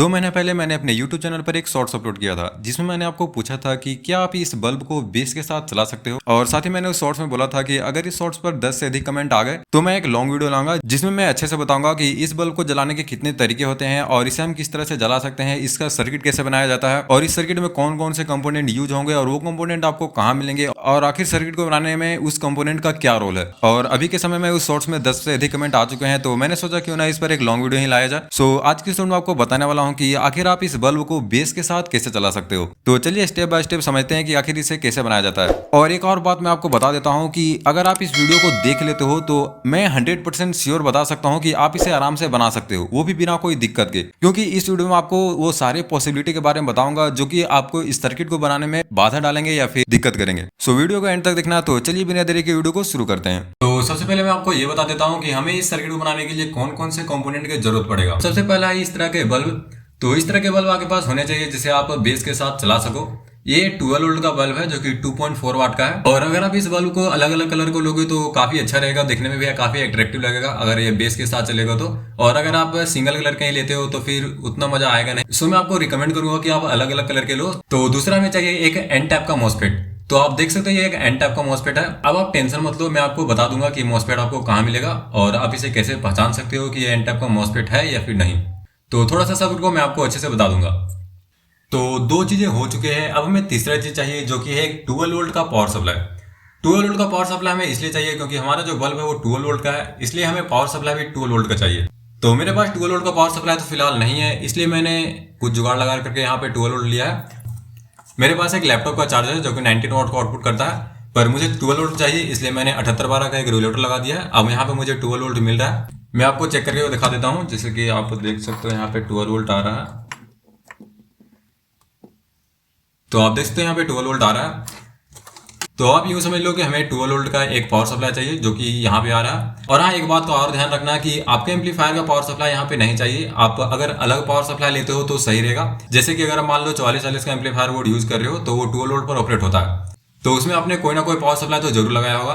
2 महीने पहले मैंने अपने YouTube चैनल पर एक शॉर्ट्स अपलोड किया था जिसमें मैंने आपको पूछा था कि क्या आप इस बल्ब को बेस के साथ चला सकते हो, और साथ ही मैंने उस शॉर्ट्स में बोला था कि अगर इस शॉर्ट्स पर 10 से अधिक कमेंट आ गए तो मैं एक लॉन्ग वीडियो लाऊंगा जिसमें मैं अच्छे से बताऊंगा कि इस बल्ब को जलाने के कितने तरीके होते हैं और इसे हम किस तरह से जला सकते हैं, इसका सर्किट कैसे बनाया जाता है और इस सर्किट में कौन कौन से कंपोनेंट यूज होंगे और वो कंपोनेंट आपको कहाँ मिलेंगे और आखिर सर्किट को बनाने में उस कंपोनेंट का क्या रोल है। और अभी के समय में उस शॉर्ट्स में 10 से अधिक कमेंट आ चुके हैं तो मैंने सोचा क्यों ना इस पर एक लॉन्ग वीडियो ही लाया जाए। सो आज की वीडियो में आपको बताने वाला हूँ कि आखिर आप इस बल्ब को बेस के साथ कैसे चला सकते हो। तो चलिए स्टेप बाय स्टेप समझते हैं कि आखिर इसे कैसे बनाया जाता है। और एक और बात मैं आपको बता देता हूँ कि अगर आप इस वीडियो को देख लेते हो तो मैं 100% श्योर बता सकता हूँ कि आप इसे आराम से बना सकते हो, वो भी बिना कोई दिक्कत के, क्योंकि इस वीडियो में आपको वो सारे पॉसिबिलिटी के बारे में बताऊंगा जो कि आपको इस सर्किट को बनाने में बाधा डालेंगे या फिर दिक्कत करेंगे। सो वीडियो को एंड तक देखना। तो चलिए बिना देरी के वीडियो को शुरू करते हैं। तो सबसे पहले मैं आपको ये बता देता हूँ कि हमें इस सर्किट को बनाने के लिए कौन कौन से कंपोनेंट की जरूरत पड़ेगा। सबसे पहला है इस तरह के बल्ब। तो इस तरह के बल्ब आपके पास होने चाहिए जिसे आप बेस के साथ चला सको। ये 12 वोल्ट का बल्ब है जो कि 2.4 वाट का है, और अगर आप इस बल्ब को अलग अलग कलर को लोगे तो काफी अच्छा रहेगा, देखने में भी काफी अट्रैक्टिव लगेगा अगर ये बेस के साथ चलेगा तो। और अगर आप सिंगल कलर के ही लेते हो तो फिर उतना मजा आएगा नहीं। सो मैं आपको रिकमेंड करूंगा कि आप अलग अलग कलर के लो। तो दूसरा हमें चाहिए एक एन टाइप का मॉसफेट। तो आप देख सकते हो ये एक एन टाइप का मॉसफेट है। अब आप टेंशन मत लो, मैं आपको बता दूंगा कि मॉसफेट आपको कहाँ मिलेगा और आप इसे कैसे पहचान सकते हो कि ये एन टाइप का मॉसफेट है या फिर नहीं। तो थोड़ा सा सब को मैं आपको अच्छे से बता दूंगा। तो 2 चीजें हो चुके हैं, अब हमें तीसरा चीज चाहिए जो कि है 12 वोल्ट का पावर सप्लाई। 12 वोल्ट का पावर सप्लाई हमें इसलिए चाहिए क्योंकि हमारा जो बल्ब है वो 12 वोल्ट का है, इसलिए हमें पावर सप्लाई भी 12 वोल्ट का चाहिए। तो मेरे पास 12 वोल्ट का पावर सप्लाई तो फिलहाल नहीं है, इसलिए मैंने कुछ जुगाड़ लगा करके यहाँ पे 12 वोल्ट लिया है। मेरे पास एक लैपटॉप का चार्जर है जो कि 19 वाट का आउटपुट करता है, पर मुझे 12 वोल्ट चाहिए इसलिए मैंने 7812 का एक रेगुलेटर लगा दिया है। अब यहाँ पे मुझे 12 वोल्ट मिल रहा है। मैं आपको चेक करके दिखा देता हूँ, जैसे कि आप देख सकते हो यहाँ पे 12 वोल्ट आ रहा है। तो आप देख सकते हो यहाँ पे 12 वोल्ट आ रहा है। तो आप यूं समझ लो कि हमें 12 वोल्ट का एक पावर सप्लाई चाहिए जो कि यहाँ पे आ रहा है। और हाँ, एक बात का और ध्यान रखना कि आपके एम्पलीफायर का पावर सप्लाई यहाँ पे नहीं चाहिए। आप अगर अलग पावर सप्लाई लेते हो तो सही रहेगा। जैसे कि अगर आप मान लो 4440 का एम्पलीफायर बोर्ड यूज कर रहे हो तो वो 12 वोल्ट पर ऑपरेट होता है, तो उसमें आपने कोई ना कोई पावर सप्लाई तो जरूर लगाया होगा।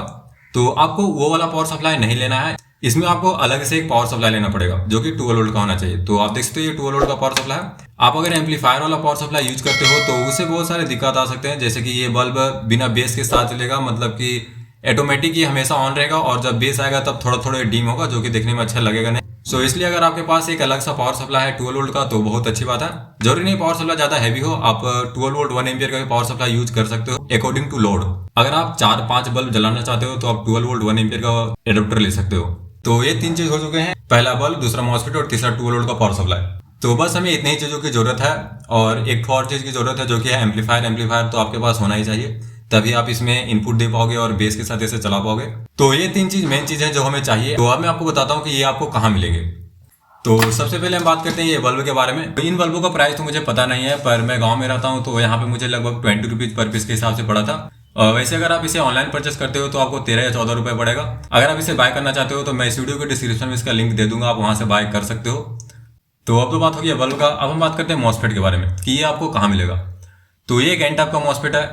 तो आपको वो वाला पावर सप्लाई नहीं लेना है, इसमें आपको अलग से एक पावर सप्लाई लेना पड़ेगा जो कि 12 वोल्ट का होना चाहिए। तो आप देख सकते हो ये 12 वोल्ट का पावर सप्लाई है। आप अगर एम्पलीफायर वाला पावर सप्लाई यूज करते हो तो उससे बहुत सारे दिक्कत आ सकते हैं, जैसे कि ये बल्ब बिना बेस के साथ चलेगा, मतलब कि ऑटोमेटिक ही हमेशा ऑन रहेगा और जब बेस आएगा तब थोड़ा थोड़ा डिम होगा जो कि देखने में अच्छा लगेगा नहीं। सो इसलिए अगर आपके पास एक अलग सा पावर सप्लाई है 12 वोल्ट का तो बहुत अच्छी बात है। जरूरी नहीं पावर सप्लाई ज्यादा हैवी हो, आप 12 वोल्ट 1 एम्पियर का पावर सप्लाई यूज कर सकते हो अकॉर्डिंग टू लोड। अगर आप 4-5 बल्ब जलाना चाहते हो तो आप 12 वोल्ट 1 एम्पियर का एडाप्टर ले सकते हो। तो ये 3 चीज हो चुके हैं, पहला बल्ब, दूसरा मॉसफेट और तीसरा 12 वोल्ट का पावर सप्लाई। तो बस हमें इतनी ही चीजों की जरूरत है, और एक और चीज की जरूरत है जो कि है एम्पलीफायर। एम्पलीफायर तो आपके पास होना ही चाहिए, तभी आप इसमें इनपुट दे पाओगे और बेस के साथ इसे चला पाओगे। तो ये 3 चीज मेन चीज है जो हमें चाहिए। तो अब मैं आपको बताता हूँ कि ये आपको कहाँ मिलेंगे। तो सबसे पहले हम बात करते हैं ये बल्ब के बारे में। इन बल्बों का प्राइस तो मुझे पता नहीं है, पर मैं गाँव में रहता हूँ तो यहाँ पे मुझे लगभग 20 रुपीज पर पीस के हिसाब से पड़ा था। वैसे अगर आप इसे ऑनलाइन परचेस करते हो तो आपको 13 या 14 रुपए पड़ेगा। अगर आप इसे बाय करना चाहते हो तो मैं इस वीडियो के डिस्क्रिप्शन में इसका लिंक दे दूंगा, आप वहां से बाय कर सकते हो। तो अब तो बात हो गई बल्ब का, अब हम बात करते हैं मॉसफेट के बारे में कि ये आपको कहाँ मिलेगा। तो ये एक एन टाइप का मॉसफेट है।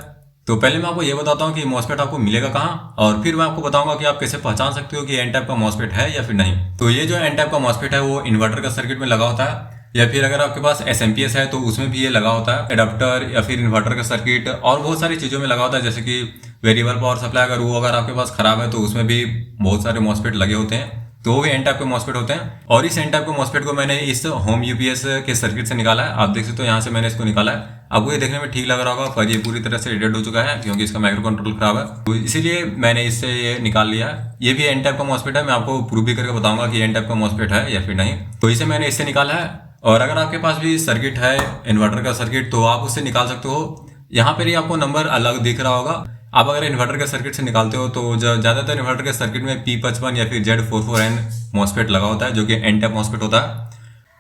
तो पहले मैं आपको ये बताता हूँ कि मॉसफेट आपको मिलेगा कहाँ, और फिर मैं आपको बताऊंगा कि आप कैसे पहचान सकते हो कि एन टाइप का मॉसफेट है या फिर नहीं। तो ये जो एन टाइप का मॉसफेट है वो इन्वर्टर का सर्किट में लगा होता है, या फिर अगर आपके पास एसएमपीएस है तो उसमें भी ये लगा होता है, एडाप्टर या फिर इन्वर्टर का सर्किट और बहुत सारी चीज़ों में लगा होता है। जैसे कि वेरिएबल पावर सप्लाई अगर आपके पास खराब है तो उसमें भी बहुत सारे मॉसफेट लगे होते हैं, तो वो भी एन टाइप के मॉसफेट होते हैं। और इस एन टाइप के मॉसफेट को मैंने इस होम यूपीएस के सर्किट से निकाला है। आप देख सकते हो यहाँ से मैंने इसको निकाला है। आपको ये देखने में ठीक लग रहा होगा, पर ये पूरी तरह से डेड हो चुका है क्योंकि इसका माइक्रो कंट्रोल खराब है, तो इसीलिए मैंने इससे ये निकाल लिया है। ये भी एन टाइप का मॉसफेट है, मैं आपको प्रूव भी करके बताऊंगा कि एन टाइप का मॉसफेट है या फिर नहीं। तो इसे मैंने इससे निकाला है। और अगर आपके पास भी सर्किट है इन्वर्टर का सर्किट तो आप उससे निकाल सकते हो। यहाँ पर ही आपको नंबर अलग दिख रहा होगा। आप अगर इन्वर्टर के सर्किट से निकालते हो तो ज्यादातर इन्वर्टर के सर्किट में P55 या फिर Z44N मॉसफेट लगा होता है जो कि एन टाइप मॉसफेट होता है।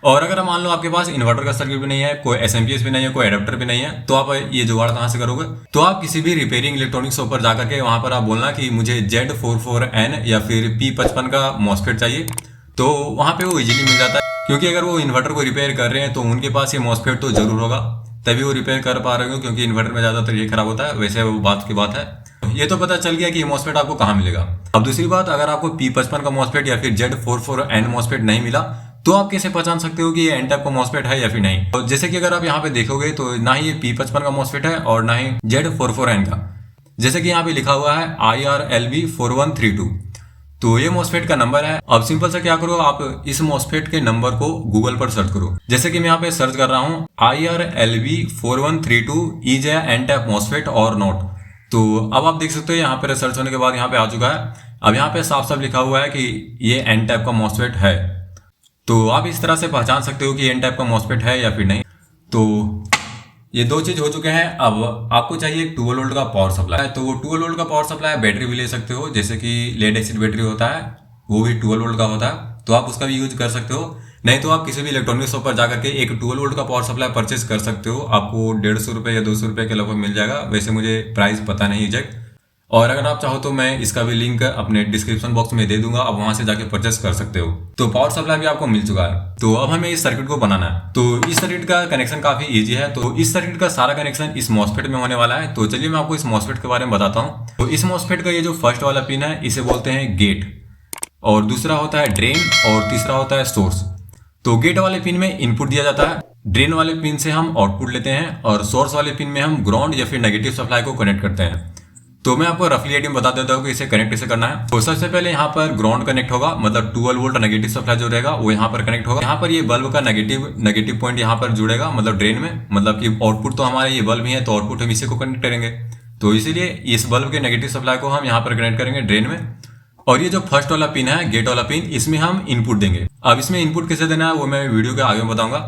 और अगर मान लो आपके पास इन्वर्टर का सर्किट भी नहीं है, कोई एसएमपीएस भी नहीं है, कोई एडाप्टर भी नहीं है, तो आप ये जुगाड़ कहाँ से करोगे। तो आप किसी भी रिपेयरिंग इलेक्ट्रॉनिक शॉप पर जाकर के वहां पर आप बोलना कि मुझे Z44N या फिर P55 का मॉसफेट चाहिए, तो वहां पे वो इजीली मिल जाता है। क्योंकि अगर वो इन्वर्टर को रिपेयर कर रहे हैं तो उनके पास ये मॉसफेट तो जरूर होगा, तभी वो रिपेयर कर पा रहे हो, क्योंकि इन्वर्टर में ज्यादातर ये खराब होता है। वैसे वो बात की बात है। ये तो पता चल गया कि ये मॉसफेट आपको कहाँ मिलेगा। अब दूसरी बात, अगर आपको P55 का मॉसफेट या फिर Z44N मॉसफेट नहीं मिला तो आप कैसे पहचान सकते हो कि ये एन टाइप का मॉसफेट है या फिर नहीं। तो जैसे कि अगर आप यहाँ पे देखोगे तो ना ही ये P55 का मॉसफेट है और ना ही Z44N का। जैसे कि यहाँ पे लिखा हुआ है IRLB4132, तो ये मॉसफेट का नंबर है। अब सिंपल से क्या करो, आप इस मॉसफेट के नंबर को गूगल पर सर्च करो। जैसे कि मैं यहाँ पे सर्च कर रहा हूँ IRLB4132 is an type MOSFET और नॉट। तो अब आप देख सकते हो यहाँ पे सर्च होने के बाद यहाँ पे आ चुका है। अब यहाँ पे साफ साफ लिखा हुआ है कि ये एन टाइप का मॉसफेट है। तो आप इस तरह से पहचान सकते हो कि एन टाइप का मॉसफेट है या फिर नहीं। तो ये दो चीज हो चुके हैं। अब आपको चाहिए एक 12 वोल्ट का पावर सप्लाई। तो 12 वोल्ट का पावर सप्लाई बैटरी भी ले सकते हो, जैसे कि लेड एसिड बैटरी होता है वो भी 12 वोल्ट का होता है, तो आप उसका भी यूज कर सकते हो। नहीं तो आप किसी भी इलेक्ट्रॉनिक शॉप पर जाकर के एक 12 वोल्ट का पावर सप्लाई परचेस कर सकते हो। आपको 150 रुपये या 200 रुपये के लगभग मिल जाएगा। वैसे मुझे प्राइस पता नहीं एग्जैक्ट, और अगर आप चाहो तो मैं इसका भी लिंक अपने डिस्क्रिप्शन बॉक्स में दे दूंगा, आप वहां से जाके परचेस कर सकते हो। तो पावर सप्लाई भी आपको मिल चुका है। तो अब हमें इस सर्किट को बनाना है। तो इस सर्किट का कनेक्शन काफी इजी है। तो इस सर्किट का सारा कनेक्शन इस मॉसफेट में होने वाला है। तो चलिए मैं आपको इस मॉसफेट के बारे में बताता हूँ। तो इस मॉसफेट का ये जो फर्स्ट वाला पिन है इसे बोलते हैं गेट, और दूसरा होता है ड्रेन, और तीसरा होता है सोर्स। तो गेट वाले पिन में इनपुट दिया जाता है, ड्रेन वाले पिन से हम आउटपुट लेते हैं, और सोर्स वाले पिन में हम ग्राउंड या फिर नेगेटिव सप्लाई को कनेक्ट करते हैं। तो मैं आपको रफली आइडिया बता देता हूँ कि इसे कनेक्ट कैसे करना है। तो सबसे पहले यहाँ पर ग्राउंड कनेक्ट होगा, मतलब 12 वोल्ट नेगेटिव सप्लाई जो रहेगा वो यहाँ पर कनेक्ट होगा। यहाँ पर ये बल्ब का नेगेटिव पॉइंट यहाँ पर जुड़ेगा, मतलब ड्रेन में, मतलब कि आउटपुट तो हमारे ये बल्ब ही है, तो आउटपुट हम इसी को कनेक्ट करेंगे। तो इसीलिए इस बल्ब के नेगेटिव सप्लाई को हम यहाँ पर कनेक्ट करेंगे ड्रेन में। और ये जो फर्स्ट वाला पिन है गेट वाला पिन, इसमें हम इनपुट देंगे। अब इसमें इनपुट कैसे देना है वो मैं वीडियो के आगे बताऊंगा।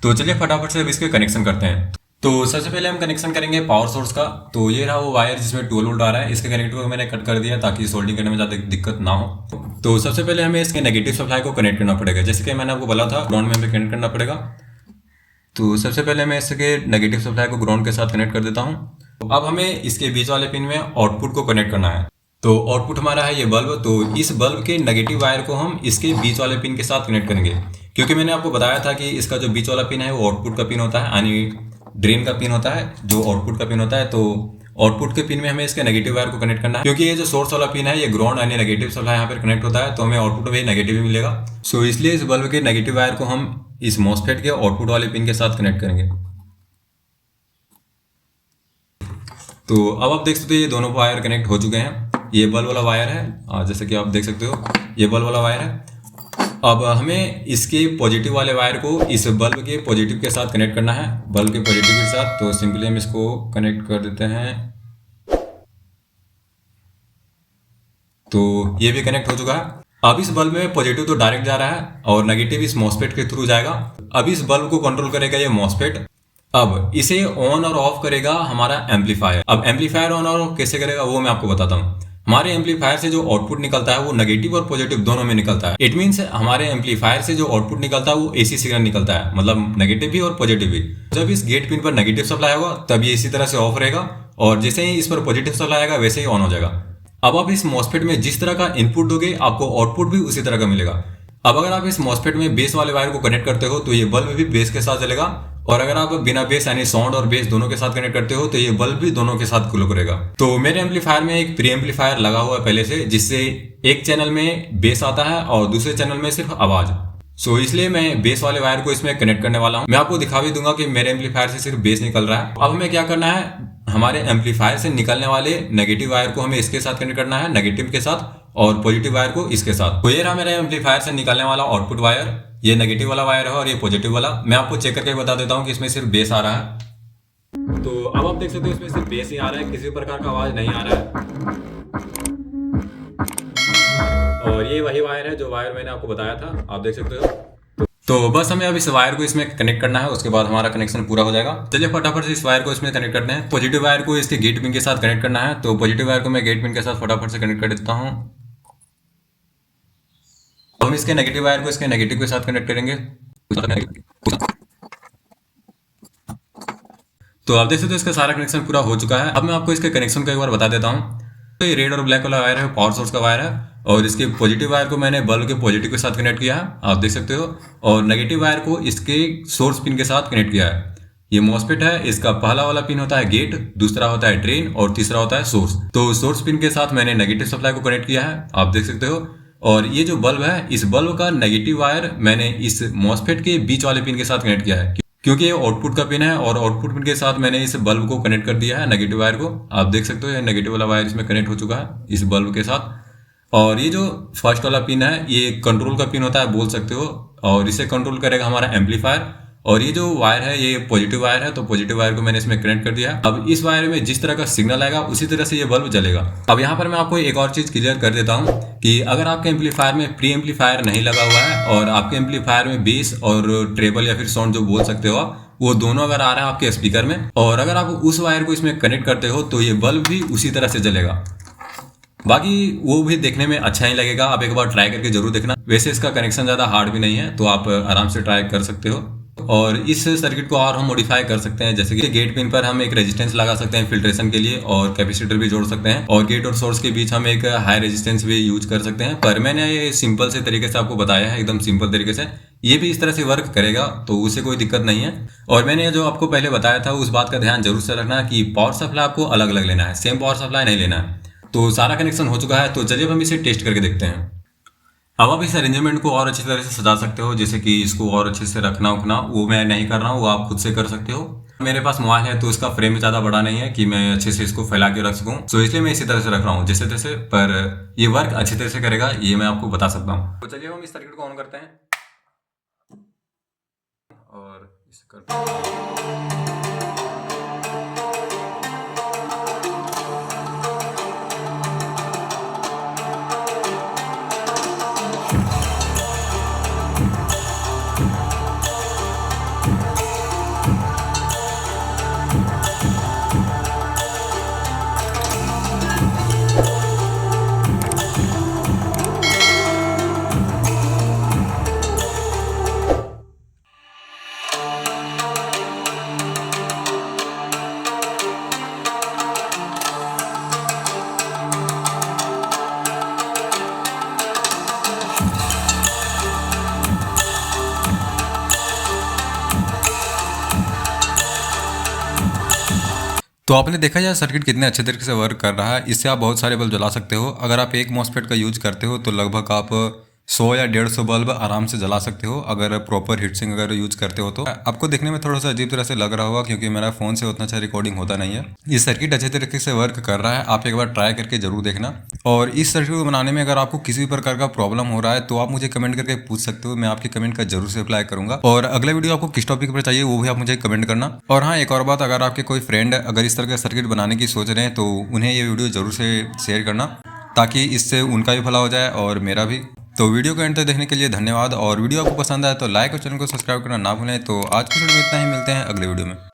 तो चलिए फटाफट से अब इसके कनेक्शन करते हैं। तो सबसे पहले हम कनेक्शन करेंगे पावर सोर्स का। तो ये रहा वो वायर जिसमें 12 वोल्ट आ रहा है। इसके कनेक्टर को मैंने कट कर दिया ताकि सोल्डिंग करने में ज़्यादा दिक्कत ना हो। तो सबसे पहले हमें इसके नेगेटिव सप्लाई को कनेक्ट करना पड़ेगा, जैसे कि मैंने आपको बोला था ग्राउंड में हमें कनेक्ट करना पड़ेगा। तो सबसे पहले मैं इसके नेगेटिव सप्लाई को ग्राउंड के साथ कनेक्ट कर देता हूँ। अब हमें इसके बीच वाले पिन में आउटपुट को कनेक्ट करना है। तो आउटपुट हमारा है ये बल्ब। तो इस बल्ब के नेगेटिव वायर को हम इसके बीच वाले पिन के साथ कनेक्ट करेंगे, क्योंकि मैंने आपको बताया था कि इसका जो बीच वाला पिन है वो आउटपुट का पिन होता है, यानी ड्रेन का पिन होता है जो आउटपुट का पिन होता है। तो आउटपुट के पिन में हमें इसके नेगेटिव वायर को कनेक्ट करना है, क्योंकि ये जो सोर्स वाला पिन है ये ग्राउंड यानी नेगेटिव सप्लाई यहाँ पर कनेक्ट होता है, तो हमें आउटपुट में नेगेटिव भी मिलेगा। सो इसलिए इस बल्ब के नेगेटिव वायर को हम इस मॉसफेट के आउटपुट वाले पिन के साथ कनेक्ट करेंगे। तो अब आप देख सकते हो ये दोनों वायर कनेक्ट हो चुके हैं। ये बल्ब वाला वायर है, जैसे कि आप देख सकते हो ये बल्ब वाला वायर है। अब हमें इसके पॉजिटिव वाले वायर को इस बल्ब के पॉजिटिव के साथ कनेक्ट करना है, बल्ब के पॉजिटिव के साथ। तो सिंपली हम इसको कनेक्ट कर देते हैं। तो ये भी कनेक्ट हो चुका है। अब इस बल्ब में पॉजिटिव तो डायरेक्ट जा रहा है और नेगेटिव इस मॉसफेट के थ्रू जाएगा। अब इस बल्ब को कंट्रोल करेगा ये मॉसफेट। अब इसे ऑन और ऑफ करेगा हमारा एम्पलीफायर। अब एम्पलीफायर ऑन और ऑफ कैसे करेगा वो मैं आपको बताता हूँ। हमारे एम्पलीफायर से जो आउटपुट निकलता है वो नेगेटिव और पॉजिटिव दोनों में निकलता है। इट मीन्स हमारे एम्पलीफायर से जो आउटपुट निकलता है वो एसी सिग्नल निकलता है, मतलब नेगेटिव भी और पॉजिटिव भी। जब इस गेट पिन पर नेगेटिव सप्लाई होगा तब ये इसी तरह से ऑफ रहेगा, और जैसे ही इस पर पॉजिटिव सप्लाई आएगा वैसे ही ऑन हो जाएगा। अब आप इस मॉसफेट में जिस तरह का इनपुट दोगे आपको आउटपुट भी उसी तरह का मिलेगा। अब अगर आप इस मॉसफेट में बेस वाले वायर को कनेक्ट करते हो तो ये बल्ब भी बेस के साथ चलेगा, और अगर आप बिना बेस यानी साउंड और बेस दोनों के साथ कनेक्ट करते हो तो ये बल्ब भी दोनों के साथ ग्लो करेगा। तो मेरे एम्पलीफायर में एक प्री एम्पलीफायर लगा हुआ है पहले से, जिससे एक चैनल में बेस आता है और दूसरे चैनल में सिर्फ आवाज। सो इसलिए मैं बेस वाले वायर को इसमें कनेक्ट करने वाला हूँ। मैं आपको दिखा भी दूंगा कि मेरे एम्पलीफायर से सिर्फ बेस निकल रहा है। अब हमें क्या करना है, हमारे एम्पलीफायर से निकलने वाले नेगेटिव वायर को हमें इसके साथ कनेक्ट करना है, नेगेटिव के साथ, और पॉजिटिव वायर को इसके साथ। तो ये रहा मेरे एम्पलीफायर से निकलने वाला आउटपुट वायर। ये नेगेटिव वाला वायर है और ये पॉजिटिव वाला। मैं आपको चेक करके बता देता हूँ कि इसमें सिर्फ बेस आ रहा है। तो अब आप देख सकते हो इसमें सिर्फ बेस ही आ रहा है, किसी प्रकार का आवाज नहीं आ रहा है। और ये वही वायर है जो वायर मैंने आपको बताया था, आप देख सकते हो। तो बस हमें अब इस वायर को इसमें कनेक्ट करना है, उसके बाद हमारा कनेक्शन पूरा हो जाएगा। चलिए फटाफट से इस वायर को इसमें कनेक्ट करते हैं। पॉजिटिव वायर को इसके गेट पिन के साथ कनेक्ट करना है। तो पॉजिटिव वायर को मैं गेट पिन के साथ फटाफट से कनेक्ट कर देता हूँ। हम इसके नेगेटिव वायर को इसके नेगेटिव के साथ कनेक्ट करेंगे। तो आप देख सकते हो इसका सारा कनेक्शन पूरा हो चुका है। अब मैं आपको इसके कनेक्शन को एक बार बता देता हूँ। तो ये रेड और ब्लैक वाला वायर है पावर सोर्स का वायर है, और इसके पॉजिटिव वायर को मैंने बल्ब के पॉजिटिव के साथ कनेक्ट किया है, आप देख सकते हो, और नेगेटिव वायर को इसके सोर्स पिन के साथ कनेक्ट किया है। ये मॉसफेट है, इसका पहला वाला पिन होता है गेट, दूसरा होता है ड्रेन और तीसरा होता है सोर्स। तो सोर्स पिन के साथ मैंने नेगेटिव सप्लाई को कनेक्ट किया है, आप देख सकते हो, और ये जो बल्ब है, इस बल्ब का नेगेटिव वायर मैंने इस मॉसफेट के बीच वाले पिन के साथ कनेक्ट किया है, क्योंकि ये आउटपुट का पिन है और आउटपुट पिन के साथ मैंने इस बल्ब को कनेक्ट कर दिया है, नेगेटिव वायर को। आप देख सकते हो ये नेगेटिव वाला वायर इसमें कनेक्ट हो चुका है इस बल्ब के साथ। और ये जो फर्स्ट वाला पिन है ये कंट्रोल का पिन होता है बोल सकते हो, और इसे कंट्रोल करेगा हमारा एम्पलीफायर। और ये जो वायर है ये पॉजिटिव वायर है, तो पॉजिटिव वायर को मैंने इसमें कनेक्ट कर दिया। अब इस वायर में जिस तरह का सिग्नल आएगा उसी तरह से ये बल्ब जलेगा। अब यहाँ पर मैं आपको एक और चीज क्लियर कर देता हूँ कि अगर आपके एम्पलीफायर में प्री एम्पलीफायर नहीं लगा हुआ है और आपके एम्पलीफायर में बेस और ट्रेबल या फिर साउंड जो बोल सकते हो आप, वो दोनों अगर आ रहा है आपके स्पीकर में, और अगर आप उस वायर को इसमें कनेक्ट करते हो तो ये बल्ब भी उसी तरह से जलेगा। बाकी वो भी देखने में अच्छा ही लगेगा, आप एक बार ट्राई करके जरूर देखना। वैसे इसका कनेक्शन ज़्यादा हार्ड भी नहीं है, तो आप आराम से ट्राई कर सकते हो। और इस सर्किट को और हम मॉडिफाई कर सकते हैं, जैसे कि गेट पिन पर हम एक रेजिस्टेंस लगा सकते हैं फिल्ट्रेशन के लिए, और कैपेसिटर भी जोड़ सकते हैं, और गेट और सोर्स के बीच हम एक हाई रेजिस्टेंस भी यूज कर सकते हैं। पर मैंने ये सिंपल से तरीके से आपको बताया है, एकदम सिंपल तरीके से। ये भी इस तरह से वर्क करेगा, तो उससे कोई दिक्कत नहीं है। और मैंने जो आपको पहले बताया था उस बात का ध्यान जरूर से रखना कि पावर सप्लाई आपको अलग अलग लेना है, सेम पावर सप्लाई नहीं लेना है। तो सारा कनेक्शन हो चुका है, तो चलिए हम इसे टेस्ट करके देखते हैं। अब आप इस अरेंजमेंट को और अच्छी तरह से सजा सकते हो, जैसे कि इसको और अच्छे से रखना उखना, वो मैं नहीं कर रहा हूँ, वो आप खुद से कर सकते हो। मेरे पास मोबाइल है तो इसका फ्रेम ज़्यादा बड़ा नहीं है कि मैं अच्छे से इसको फैला के रख सकूँ, तो इसलिए मैं इसी तरह से रख रहा हूँ जैसे तैसे। पर ये वर्क अच्छी तरह से करेगा, ये मैं आपको बता सकता हूँ। तो चलिए हम इस सर्किट को ऑन करते हैं और इसे करते हैं। तो आपने देखा यह सर्किट कितने अच्छे तरीके से वर्क कर रहा है। इससे आप बहुत सारे बल्ब जला सकते हो। अगर आप एक मॉसफेट का यूज करते हो तो लगभग आप 100 या 150 बल्ब आराम से जला सकते हो, अगर प्रॉपर हीट सिंक अगर यूज करते हो तो। आपको देखने में थोड़ा सा अजीब तरह से लग रहा होगा क्योंकि मेरा फोन से उतना अच्छा रिकॉर्डिंग होता नहीं है। ये सर्किट अच्छे तरीके से वर्क कर रहा है, आप एक बार ट्राई करके जरूर देखना। और इस सर्किट को बनाने में अगर आपको किसी भी प्रकार का प्रॉब्लम हो रहा है तो आप मुझे कमेंट करके पूछ सकते हो, मैं आपके कमेंट का जरूर से रिप्लाई करूंगा। और अगला वीडियो आपको किस टॉपिक पर चाहिए वो भी आप मुझे कमेंट करना। और हाँ, एक और बात, अगर आपके कोई फ्रेंड अगर इस तरह का सर्किट बनाने की सोच रहे हैं तो उन्हें ये वीडियो जरूर से शेयर करना, ताकि इससे उनका भी भला हो जाए और मेरा भी। तो वीडियो को एंड तक देखने के लिए धन्यवाद। और वीडियो आपको पसंद आए तो लाइक और चैनल को सब्सक्राइब करना ना भूलें। तो आज की वीडियो में इतना ही, मिलते हैं अगले वीडियो में।